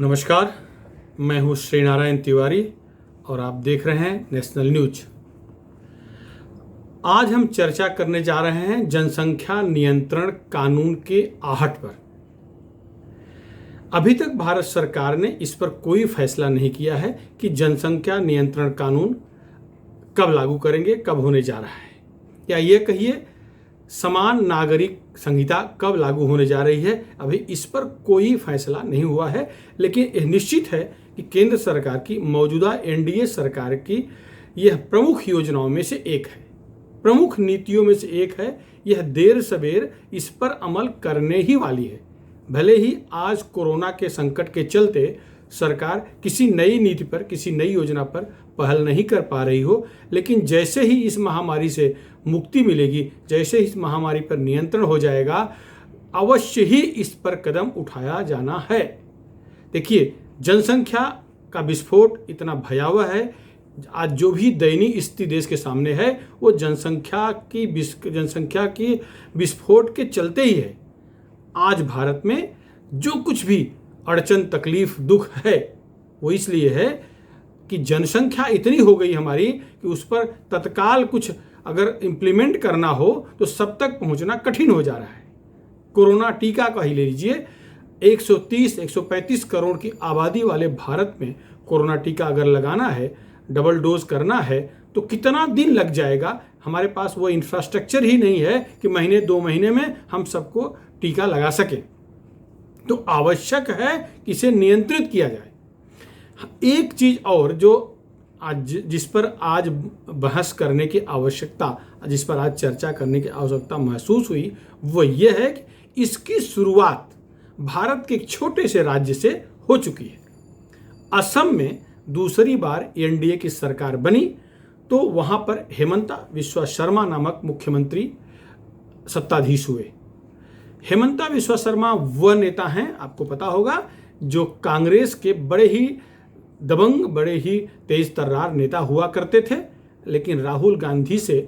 नमस्कार, मैं हूं श्री नारायण तिवारी और आप देख रहे हैं नेशनल न्यूज। आज हम चर्चा करने जा रहे हैं जनसंख्या नियंत्रण कानून के आहट पर। अभी तक भारत सरकार ने इस पर कोई फैसला नहीं किया है कि जनसंख्या नियंत्रण कानून कब लागू करेंगे, कब होने जा रहा है, या ये कहिए समान नागरिक संहिता कब लागू होने जा रही है। अभी इस पर कोई फैसला नहीं हुआ है, लेकिन यह निश्चित है कि केंद्र सरकार की मौजूदा एनडीए सरकार की यह प्रमुख योजनाओं में से एक है, प्रमुख नीतियों में से एक है। यह देर सवेर इस पर अमल करने ही वाली है। भले ही आज कोरोना के संकट के चलते सरकार किसी नई नीति पर, किसी नई योजना पर पहल नहीं कर पा रही हो, लेकिन जैसे ही इस महामारी से मुक्ति मिलेगी, जैसे ही इस महामारी पर नियंत्रण हो जाएगा, अवश्य ही इस पर कदम उठाया जाना है। देखिए, जनसंख्या का विस्फोट इतना भयावह है। आज जो भी दयनीय स्थिति देश के सामने है वो जनसंख्या की विस्फोट के चलते ही है। आज भारत में जो कुछ भी अड़चन, तकलीफ, दुख है वो इसलिए है कि जनसंख्या इतनी हो गई हमारी कि उस पर तत्काल कुछ अगर इम्प्लीमेंट करना हो तो सब तक पहुंचना कठिन हो जा रहा है। कोरोना टीका का ही ले लीजिए, 130-135 करोड़ की आबादी वाले भारत में कोरोना टीका अगर लगाना है, डबल डोज करना है, तो कितना दिन लग जाएगा। हमारे पास वो इंफ्रास्ट्रक्चर ही नहीं है कि महीने 2 महीने में हम सबको टीका लगा सकें। तो आवश्यक है कि इसे नियंत्रित किया जाए। एक चीज और जो आज जिस पर आज बहस करने की आवश्यकता, जिस पर आज चर्चा करने की आवश्यकता महसूस हुई, वो ये है कि इसकी शुरुआत भारत के एक छोटे से राज्य से हो चुकी है। असम में दूसरी बार एनडीए की सरकार बनी तो वहां पर हेमंता बिस्वा शर्मा नामक मुख्यमंत्री सत्ताधीश हुए। हेमंता बिस्वा शर्मा वह नेता हैं, आपको पता होगा, जो कांग्रेस के बड़े ही दबंग, बड़े ही तेज तर्रार नेता हुआ करते थे, लेकिन राहुल गांधी से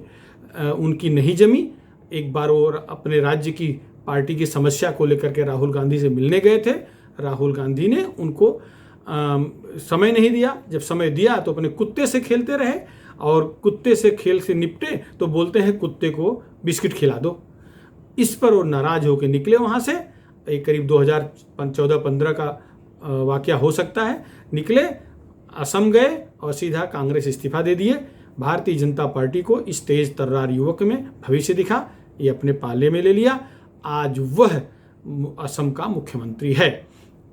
उनकी नहीं जमी। एक बार वो अपने राज्य की पार्टी की समस्या को लेकर के राहुल गांधी से मिलने गए थे। राहुल गांधी ने उनको समय नहीं दिया। जब समय दिया तो अपने कुत्ते से खेलते रहे, और कुत्ते से खेल से निपटे तो बोलते हैं कुत्ते को बिस्किट खिला दो। इस पर वो नाराज होकर निकले वहाँ से। एक करीब 2014-15 का वाकया हो सकता है। निकले, असम गए और सीधा कांग्रेस इस्तीफा दे दिए। भारतीय जनता पार्टी को इस तेज तर्रार युवक में भविष्य दिखा, ये अपने पाले में ले लिया। आज वह असम का मुख्यमंत्री है।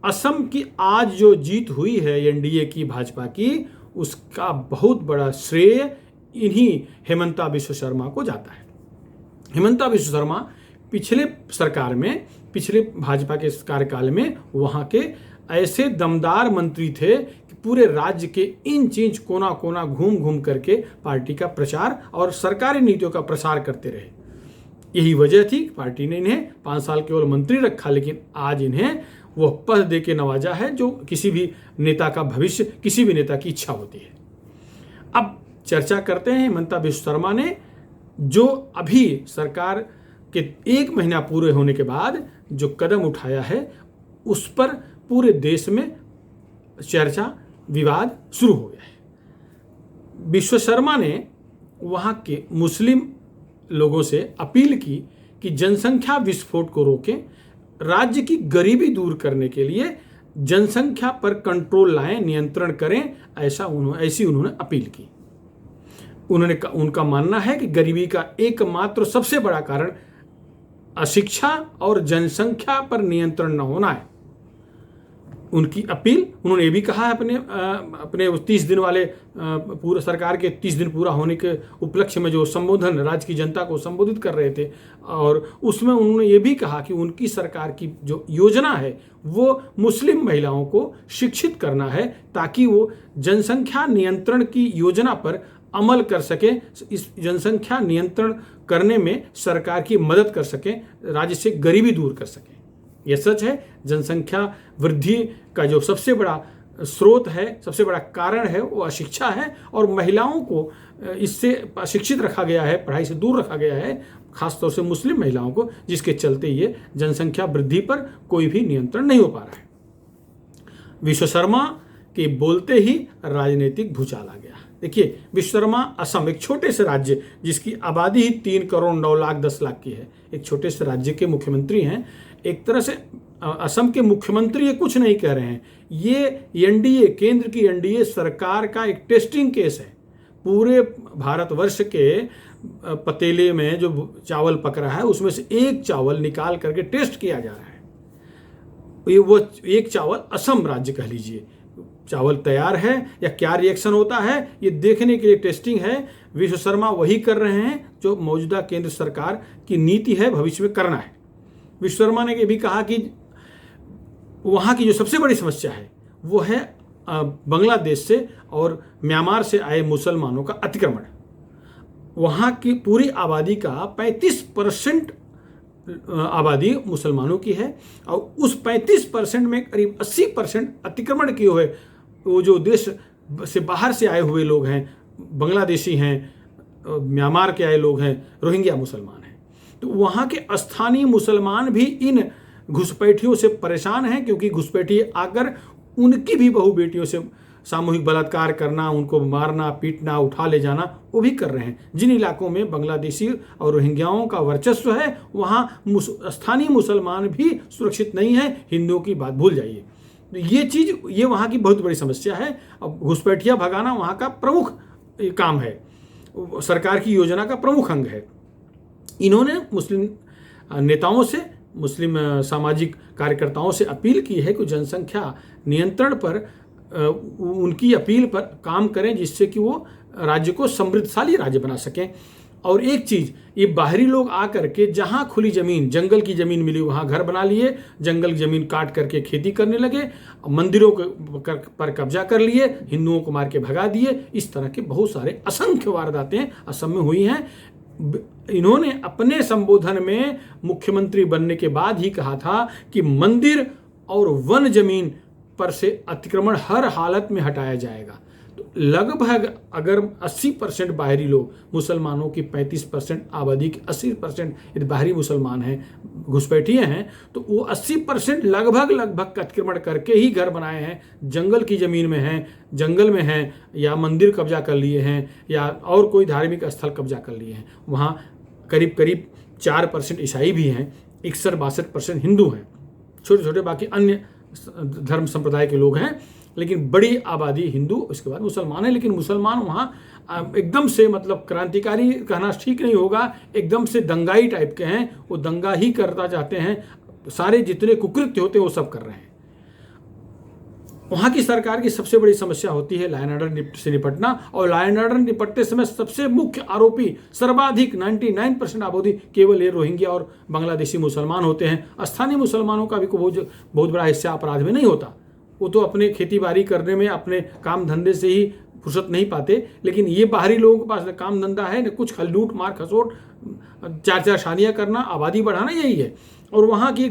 असम की आज जो जीत हुई है एनडीए की, भाजपा की, उसका बहुत बड़ा श्रेय इन्हीं हेमंता बिस्वा शर्मा को जाता है। हेमंता बिस्वा शर्मा पिछले सरकार में, पिछले भाजपा के कार्यकाल में वहाँ के ऐसे दमदार मंत्री थे कि पूरे राज्य के इंच इंच, कोना कोना घूम घूम करके पार्टी का प्रचार और सरकारी नीतियों का प्रसार करते रहे। यही वजह थी कि पार्टी ने इन्हें 5 साल केवल मंत्री रखा, लेकिन आज इन्हें वो पद दे के नवाजा है जो किसी भी नेता का भविष्य, किसी भी नेता की इच्छा होती है। अब चर्चा करते हैं हेमंता बिस्वा शर्मा ने जो अभी सरकार के 1 महीना पूरे होने के बाद जो कदम उठाया है, उस पर पूरे देश में चर्चा, विवाद शुरू हो गया है। बिस्वा शर्मा ने वहाँ के मुस्लिम लोगों से अपील की कि जनसंख्या विस्फोट को रोकें, राज्य की गरीबी दूर करने के लिए जनसंख्या पर कंट्रोल लाएं, नियंत्रण करें, ऐसी उन्होंने अपील की। उनका मानना है कि गरीबी का एकमात्र सबसे बड़ा कारण अशिक्षा और जनसंख्या पर नियंत्रण न होना है। उनकी अपील, उन्होंने ये भी कहा है अपने 30 दिन वाले पूरा सरकार के 30 दिन पूरा होने के उपलक्ष्य में जो संबोधन राज्य की जनता को संबोधित कर रहे थे, और उसमें उन्होंने ये भी कहा कि उनकी सरकार की जो योजना है वो मुस्लिम महिलाओं को शिक्षित करना है, ताकि वो जनसंख्या नियंत्रण की योजना पर अमल कर सके, इस जनसंख्या नियंत्रण करने में सरकार की मदद कर सके, राज्य से गरीबी दूर कर सके। यह सच है, जनसंख्या वृद्धि का जो सबसे बड़ा स्रोत है, सबसे बड़ा कारण है, वो अशिक्षा है, और महिलाओं को इससे अशिक्षित रखा गया है, पढ़ाई से दूर रखा गया है, खासतौर से मुस्लिम महिलाओं को, जिसके चलते ये जनसंख्या वृद्धि पर कोई भी नियंत्रण नहीं हो पा रहा है। विश्वशर्मा के बोलते ही राजनीतिक भूचाल आ गया। देखिए, विश्वशर्मा असम, एक छोटे से राज्य जिसकी आबादी ही 3 करोड़ 9 लाख 10 लाख की है, एक छोटे से राज्य के मुख्यमंत्री हैं। एक तरह से असम के मुख्यमंत्री ये कुछ नहीं कह रहे हैं, ये एनडीए, केंद्र की एनडीए सरकार का एक टेस्टिंग केस है। पूरे भारतवर्ष के पतीले में जो चावल पक रहा है उसमें से एक चावल निकाल करके टेस्ट किया जा रहा है। ये वो एक चावल, असम राज्य कह लीजिए, चावल तैयार है या क्या रिएक्शन होता है ये देखने के लिए टेस्टिंग है। विश्वशर्मा वही कर रहे हैं जो मौजूदा केंद्र सरकार की नीति है भविष्य में करना है। विश्वशर्मा ने ये भी कहा कि वहाँ की जो सबसे बड़ी समस्या है वो है बांग्लादेश से और म्यांमार से आए मुसलमानों का अतिक्रमण। वहाँ की पूरी आबादी का 35% आबादी मुसलमानों की है और उस 35% में करीब 80% अतिक्रमण किए हुए वो जो देश से बाहर से आए हुए लोग हैं, बांग्लादेशी हैं, म्यांमार के आए लोग हैं, रोहिंग्या मुसलमान हैं। तो वहाँ के स्थानीय मुसलमान भी इन घुसपैठियों से परेशान हैं, क्योंकि घुसपैठी आकर उनकी भी बहु बेटियों से सामूहिक बलात्कार करना, उनको मारना, पीटना, उठा ले जाना वो भी कर रहे हैं। जिन इलाकों में बांग्लादेशी और रोहिंग्याओं का वर्चस्व है वहाँ स्थानीय मुसलमान भी सुरक्षित नहीं है। हिंदुओं की बात भूल जाइए। ये वहाँ की बहुत बड़ी समस्या है। अब घुसपैठिया भगाना वहाँ का प्रमुख काम है, सरकार की योजना का प्रमुख अंग है। इन्होंने मुस्लिम नेताओं से, मुस्लिम सामाजिक कार्यकर्ताओं से अपील की है कि जनसंख्या नियंत्रण पर उनकी अपील पर काम करें, जिससे कि वो राज्य को समृद्धशाली राज्य बना सकें। और एक चीज़, ये बाहरी लोग आकर के जहाँ खुली ज़मीन, जंगल की ज़मीन मिली वहाँ घर बना लिए, जंगल की ज़मीन काट करके खेती करने लगे, मंदिरों पर कब्जा कर लिए, हिंदुओं को मार के भगा दिए। इस तरह के बहुत सारे असंख्य वारदातें असम में हुई हैं। इन्होंने अपने संबोधन में मुख्यमंत्री बनने के बाद ही कहा था कि मंदिर और वन जमीन पर से अतिक्रमण हर हालत में हटाया जाएगा। तो लगभग अगर 80% बाहरी लोग, मुसलमानों की 35% आबादी की 80% यदि बाहरी मुसलमान हैं, घुसपैठिए हैं, तो वो 80% लगभग अतिक्रमण करके ही घर बनाए हैं, जंगल की ज़मीन में हैं, जंगल में हैं, या मंदिर कब्जा कर लिए हैं, या और कोई धार्मिक स्थल कब्जा कर लिए हैं। वहाँ करीब 4% ईसाई भी हैं, 61-62% हिंदू हैं, छोटे छोटे बाकी अन्य धर्म संप्रदाय के लोग हैं, लेकिन बड़ी आबादी हिंदू, उसके बाद मुसलमान है। लेकिन मुसलमान वहाँ एकदम से, मतलब क्रांतिकारी कहना ठीक नहीं होगा, एकदम से दंगाई टाइप के हैं। वो दंगा ही करना चाहते हैं, सारे जितने कुकृत्य होते हैं वो सब कर रहे हैं। वहाँ की सरकार की सबसे बड़ी समस्या होती है लॉ एंड ऑर्डर से निपटना, और लॉ एंड ऑर्डर निपटते समय सबसे मुख्य आरोपी, सर्वाधिक 99% आबादी केवल ये रोहिंग्या और बांग्लादेशी मुसलमान होते हैं। स्थानीय मुसलमानों का भी बहुत बड़ा हिस्सा अपराध में नहीं होता, वो तो अपने खेती बाड़ी करने में, अपने काम धंधे से ही फुर्सत नहीं पाते। लेकिन ये बाहरी लोगों के पास न काम धंधा है, न कुछ लूट मार खसोट, 4 शादियाँ करना, आबादी बढ़ाना, यही है। और वहाँ की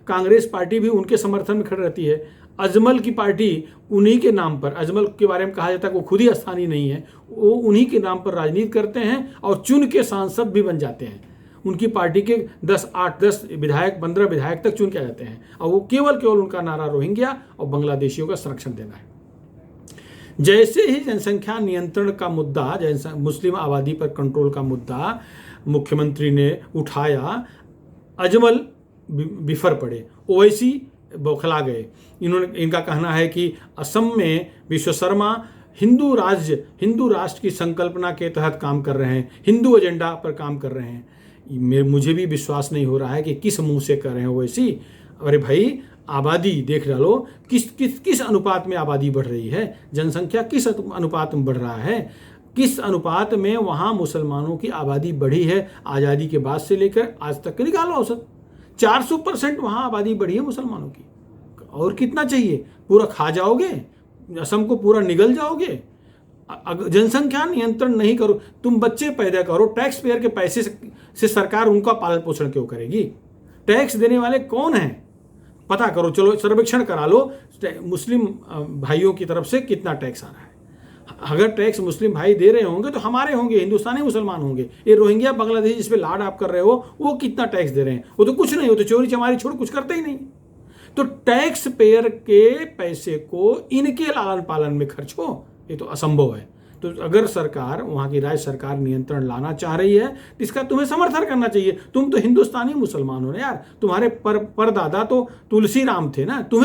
कांग्रेस पार्टी भी उनके समर्थन में खड़ी रहती है। अजमल की पार्टी उन्हीं के नाम पर, अजमल के बारे में कहा जाता है कि वो खुद ही स्थानीय नहीं है, वो उन्हीं के नाम पर राजनीति करते हैं और चुन के सांसद भी बन जाते हैं। उनकी पार्टी के 8-10 विधायक, 15 विधायक तक चुन के आ जाते हैं, और वो केवल उनका नारा रोहिंग्या और बांग्लादेशियों का संरक्षण देना है। जैसे ही जनसंख्या नियंत्रण का मुद्दा, मुस्लिम आबादी पर कंट्रोल का मुद्दा मुख्यमंत्री ने उठाया, अजमल बिफर पड़े, ओवैसी बौखला गए। इनका कहना है कि असम में विश्वशर्मा हिंदू राष्ट्र की संकल्पना के तहत काम कर रहे हैं, हिंदू एजेंडा पर काम कर रहे हैं। मुझे भी विश्वास नहीं हो रहा है कि किस मुंह से कर रहे हैं ओवैसी। अरे भाई, आबादी देख डालो, किस अनुपात में आबादी बढ़ रही है, जनसंख्या किस अनुपात में बढ़ रहा है, किस अनुपात में वहाँ मुसलमानों की आबादी बढ़ी है आज़ादी के बाद से लेकर आज तक। निकालो औसत, 400% वहाँ आबादी बढ़ी है मुसलमानों की। और कितना चाहिए? पूरा खा जाओगे, असम को पूरा निगल जाओगे। जनसंख्या नियंत्रण नहीं करो, तुम बच्चे पैदा करो, टैक्स पेयर के पैसे से सरकार उनका पालन पोषण क्यों करेगी? टैक्स देने वाले कौन हैं पता करो, चलो सर्वेक्षण करा लो, मुस्लिम भाइयों की तरफ से कितना टैक्स आ रहा है। अगर टैक्स मुस्लिम भाई दे रहे होंगे तो हमारे होंगे, हिंदुस्तानी मुसलमान होंगे। ये रोहिंग्या बांग्लादेशी जिस पे लाड आप कर रहे हो, वो कितना टैक्स दे रहे हैं? वो तो कुछ नहीं, वो तो चोरी चमारी छोड़ कुछ करते ही नहीं। तो टैक्स पेयर के पैसे को इनके लालन पालन में खर्च हो, ये तो असंभव है। तो अगर सरकार, वहाँ की राज्य सरकार नियंत्रण लाना चाह रही है तो इसका तुम्हें समर्थन करना चाहिए। तुम तो हिंदुस्तानी मुसलमान हो ना यार, तुम्हारे परदादा तो तुलसी राम थे ना, तुम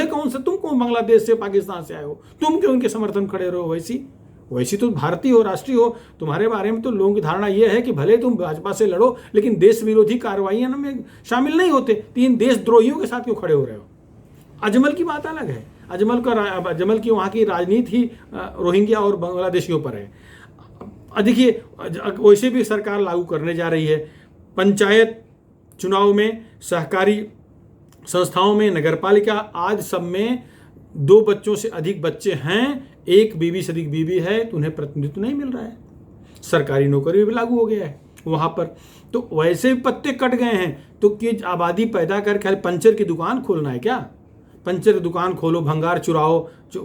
कौन बांग्लादेश से पाकिस्तान से आए हो, तुम क्यों उनके समर्थन खड़े रहो? वैसी तो भारतीय हो, राष्ट्रीय हो। तुम्हारे बारे में तो लोगों की धारणा यह है कि भले तुम भाजपा से लड़ो लेकिन देश विरोधी कार्रवाइयों में शामिल नहीं होते, तीन देशद्रोहियों के साथ क्यों खड़े हो रहे हो? अजमल की बात अलग है, अजमल की वहाँ की राजनीति ही रोहिंग्या और बांग्लादेशियों पर है। देखिए वैसे भी सरकार लागू करने जा रही है। पंचायत चुनाव में, सहकारी संस्थाओं में, नगरपालिका आज सब में 2 बच्चों से अधिक बच्चे हैं, 1 बीवी से अधिक बीवी है तो उन्हें प्रतिनिधित्व नहीं मिल रहा है। सरकारी नौकरी भी लागू हो गया है वहाँ पर, तो वैसे भी पत्ते कट गए हैं। तो कि आबादी पैदा करके खाली पंचर की दुकान खोलना है क्या? पंचर की दुकान खोलो, भंगार चुराओ,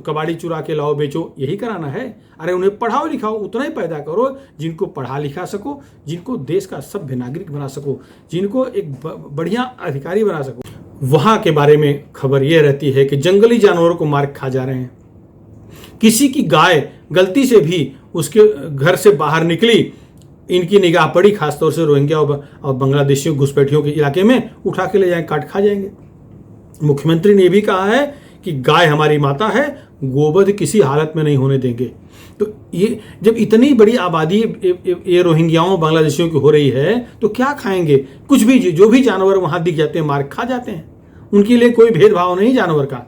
कबाड़ी चुरा के लाओ बेचो, यही कराना है? अरे उन्हें पढ़ाओ लिखाओ, उतना ही पैदा करो जिनको पढ़ा लिखा सको, जिनको देश का सभ्य नागरिक बना सको, जिनको एक बढ़िया अधिकारी बना सको। वहाँ के बारे में खबर यह रहती है कि जंगली जानवरों को मार खा जा रहे हैं। किसी की गाय गलती से भी उसके घर से बाहर निकली, इनकी निगाह पड़ी, खासतौर से रोहिंग्या और बांग्लादेशियों घुसपैठियों के इलाके में, उठा के ले जाएंगे, काट खा जाएंगे। मुख्यमंत्री ने भी कहा है कि गाय हमारी माता है, गोवध किसी हालत में नहीं होने देंगे। तो ये जब इतनी बड़ी आबादी ये रोहिंग्याओं बांग्लादेशियों की हो रही है तो क्या खाएंगे? कुछ भी, जो भी जानवर वहां दिख जाते हैं मार खा जाते हैं। उनके लिए कोई भेदभाव नहीं जानवर का।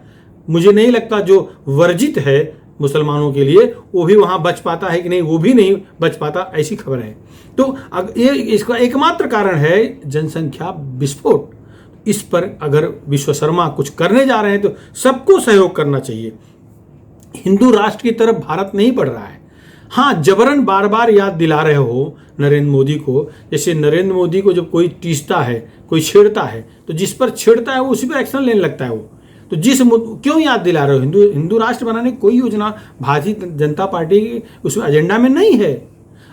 मुझे नहीं लगता जो वर्जित है मुसलमानों के लिए वो भी वहां बच पाता है कि नहीं, वो भी नहीं बच पाता, ऐसी खबर है। तो ये इसका एकमात्र कारण है जनसंख्या विस्फोट। इस पर अगर विश्वशर्मा कुछ करने जा रहे हैं तो सबको सहयोग करना चाहिए। हिंदू राष्ट्र की तरफ भारत नहीं बढ़ रहा है। हाँ, जबरन बार बार याद दिला रहे हो नरेंद्र मोदी को, जैसे नरेंद्र मोदी को जब कोई टीसता है, कोई छेड़ता है तो जिस पर छेड़ता है वो उसी पर एक्शन लेने लगता है। वो तो क्यों याद दिला रहे हो? हिंदू राष्ट्र बनाने की कोई योजना भारतीय जनता पार्टी की उस एजेंडा में नहीं है।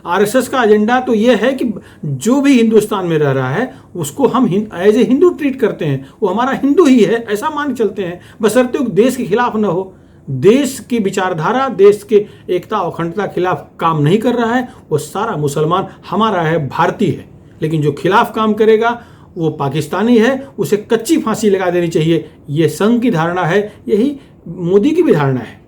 आरएसएस का एजेंडा तो यह है कि जो भी हिंदुस्तान में रह रहा है उसको हम एज ए हिंदू ट्रीट करते हैं, वो हमारा हिंदू ही है, ऐसा मान के चलते हैं, बशर्ते वो देश के खिलाफ न हो। देश की विचारधारा, देश के एकता और अखंडता के खिलाफ काम नहीं कर रहा है, वो सारा मुसलमान हमारा है, भारतीय है। लेकिन जो खिलाफ काम करेगा वो पाकिस्तानी है, उसे कच्ची फांसी लगा देनी चाहिए। ये संघ की धारणा है, यही मोदी की भी धारणा है,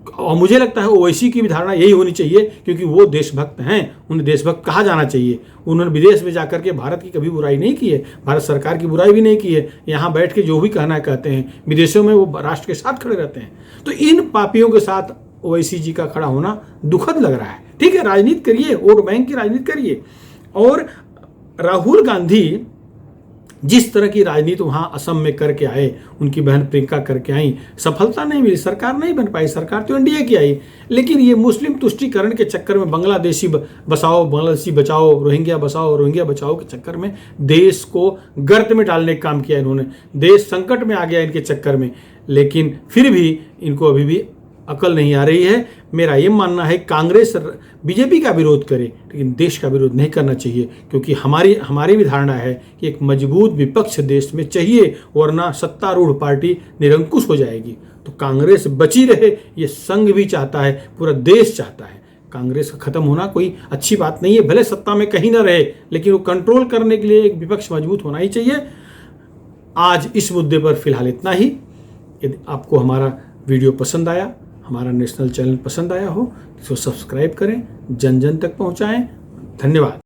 और मुझे लगता है ओवैसी की भी धारणा यही होनी चाहिए, क्योंकि वो देशभक्त हैं, उन्हें देशभक्त कहा जाना चाहिए। उन्होंने विदेश में जाकर के भारत की कभी बुराई नहीं की है, भारत सरकार की बुराई भी नहीं की है। यहाँ बैठ के जो भी कहना है कहते हैं, विदेशों में वो राष्ट्र के साथ खड़े रहते हैं। तो इन पापियों के साथ ओवैसी जी का खड़ा होना दुखद लग रहा है। ठीक है, राजनीति करिए, वोट बैंक की राजनीति करिए। और राहुल गांधी जिस तरह की राजनीति वहां असम में करके आए, उनकी बहन प्रियंका करके आई, सफलता नहीं मिली, सरकार नहीं बन पाई। सरकार तो एनडीए की आई, लेकिन ये मुस्लिम तुष्टीकरण के चक्कर में बांग्लादेशी बसाओ, बांग्लादेशी बचाओ, रोहिंग्या बसाओ, रोहिंग्या बचाओ के चक्कर में देश को गर्त में डालने का काम किया इन्होंने। देश संकट में आ गया इनके चक्कर में, लेकिन फिर भी इनको अभी भी अकल नहीं आ रही है। मेरा ये मानना है कांग्रेस बीजेपी का विरोध करे, लेकिन देश का विरोध नहीं करना चाहिए, क्योंकि हमारी भी धारणा है कि एक मजबूत विपक्ष देश में चाहिए, वरना सत्तारूढ़ पार्टी निरंकुश हो जाएगी। तो कांग्रेस बची रहे, ये संघ भी चाहता है, पूरा देश चाहता है। कांग्रेस का खत्म होना कोई अच्छी बात नहीं है, भले सत्ता में कहीं ना रहे, लेकिन वो कंट्रोल करने के लिए एक विपक्ष मजबूत होना ही चाहिए। आज इस मुद्दे पर फिलहाल इतना ही। यदि आपको हमारा वीडियो पसंद आया, हमारा नेशनल चैनल पसंद आया हो तो सब्सक्राइब करें, जन जन तक पहुंचाएं। धन्यवाद।